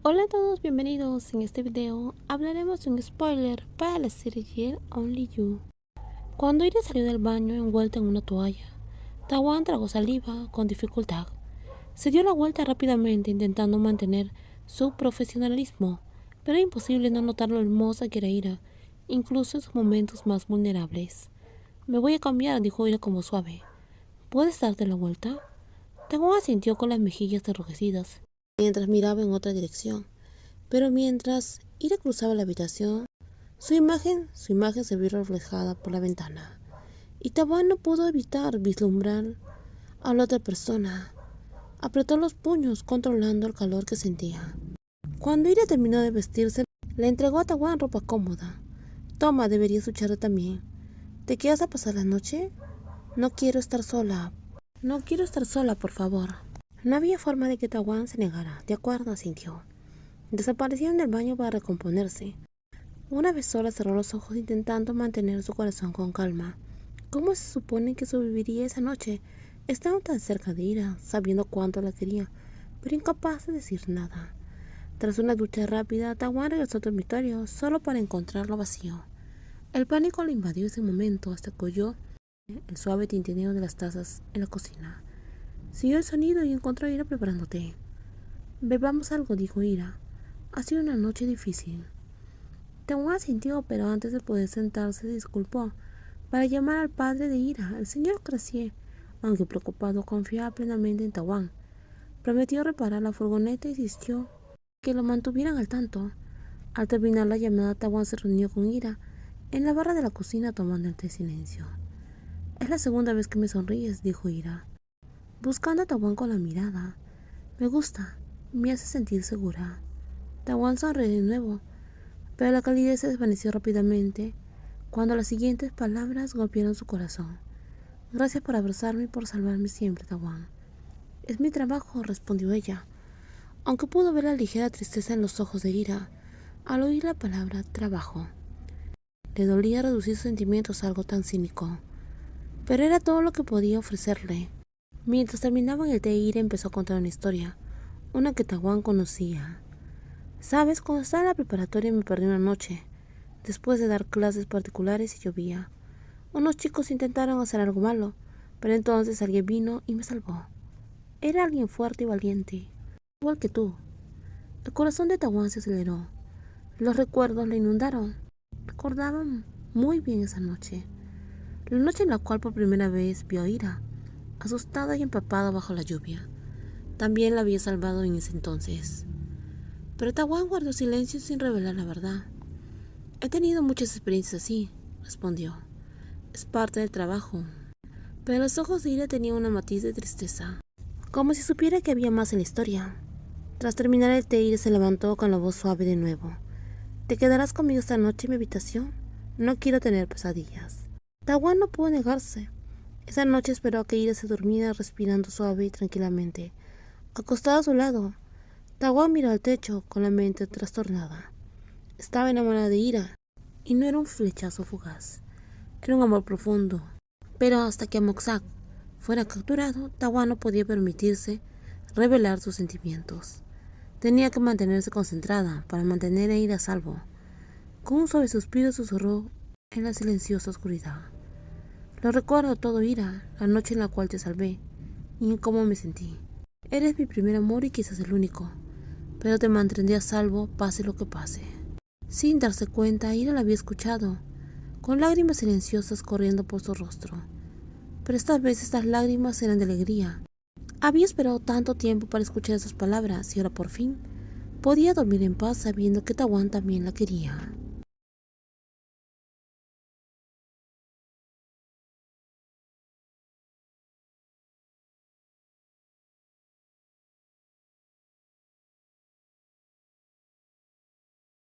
Hola a todos, bienvenidos. En este video hablaremos de un spoiler para la serie Year Only You. Cuando Ira salió del baño envuelta en una toalla, Tawan tragó saliva con dificultad. Se dio la vuelta rápidamente intentando mantener su profesionalismo, pero era imposible no notar lo hermosa que era Ira, incluso en sus momentos más vulnerables. Me voy a cambiar, dijo Ira como suave. ¿Puedes darte la vuelta? Tawan asintió con las mejillas enrojecidas, mientras miraba en otra dirección. Pero mientras Ira cruzaba la habitación, su imagen se vio reflejada por la ventana, y Tawan no pudo evitar vislumbrar a la otra persona. Apretó los puños, controlando el calor que sentía. Cuando Ira terminó de vestirse, le entregó a Tawan ropa cómoda. Toma, deberías ducharte también. ¿Te quedas a pasar la noche? No quiero estar sola, por favor. No había forma de que Tawan se negara. De acuerdo, asintió. Desapareció en el baño para recomponerse. Una vez sola cerró los ojos intentando mantener su corazón con calma. ¿Cómo se supone que sobreviviría esa noche? Estaba tan cerca de Ira, sabiendo cuánto la quería, pero incapaz de decir nada. Tras una ducha rápida, Tawan regresó al dormitorio solo para encontrarlo vacío. El pánico le invadió ese momento hasta que oyó el suave tintineo de las tazas en la cocina. Siguió el sonido y encontró a Ira preparando té. Bebamos algo, dijo Ira. Ha sido una noche difícil. Tawan asintió, pero antes de poder sentarse se disculpó para llamar al padre de Ira, el señor Crassier. Aunque preocupado, confiaba plenamente en Tawan. Prometió reparar la furgoneta y insistió que lo mantuvieran al tanto. Al terminar la llamada, Tawan se reunió con Ira en la barra de la cocina tomando el té en silencio. Es la segunda vez que me sonríes, dijo Ira, buscando a Tawan con la mirada. Me gusta, me hace sentir segura. Tawan sonrió de nuevo, pero la calidez se desvaneció rápidamente cuando las siguientes palabras golpearon su corazón. Gracias por abrazarme y por salvarme siempre, Tawan. Es mi trabajo, respondió ella, aunque pudo ver la ligera tristeza en los ojos de Ira al oír la palabra trabajo. Le dolía reducir sus sentimientos a algo tan cínico, pero era todo lo que podía ofrecerle. Mientras terminaban el té, Ira empezó a contar una historia, una que Tawan conocía. Sabes, cuando estaba en la preparatoria me perdí una noche, después de dar clases particulares y llovía. Unos chicos intentaron hacer algo malo, pero entonces alguien vino y me salvó. Era alguien fuerte y valiente, igual que tú. El corazón de Tawan se aceleró. Los recuerdos le inundaron. Recordaban muy bien esa noche, la noche en la cual por primera vez vio a Ira, asustada y empapada bajo la lluvia. También la había salvado en ese entonces. Pero Tawan guardó silencio sin revelar la verdad. He tenido muchas experiencias así, respondió. Es parte del trabajo. Pero los ojos de Ira tenían una matiz de tristeza, como si supiera que había más en la historia. Tras terminar el té, Ira se levantó con la voz suave de nuevo. ¿Te quedarás conmigo esta noche en mi habitación? No quiero tener pesadillas. Tawan no pudo negarse. Esa noche esperó a que Ira se durmiera respirando suave y tranquilamente. Acostado a su lado, Tawan miró al techo con la mente trastornada. Estaba enamorada de Ira, y no era un flechazo fugaz. Era un amor profundo. Pero hasta que Moxag fuera capturado, Tawan no podía permitirse revelar sus sentimientos. Tenía que mantenerse concentrada para mantener a Ira a salvo. Con un suave suspiro susurró en la silenciosa oscuridad. Lo recuerdo todo, Ira, la noche en la cual te salvé, y en cómo me sentí. Eres mi primer amor y quizás el único, pero te mantendré a salvo pase lo que pase. Sin darse cuenta, Ira la había escuchado, con lágrimas silenciosas corriendo por su rostro. Pero esta vez estas lágrimas eran de alegría. Había esperado tanto tiempo para escuchar esas palabras y ahora por fin podía dormir en paz sabiendo que Tawan también la quería.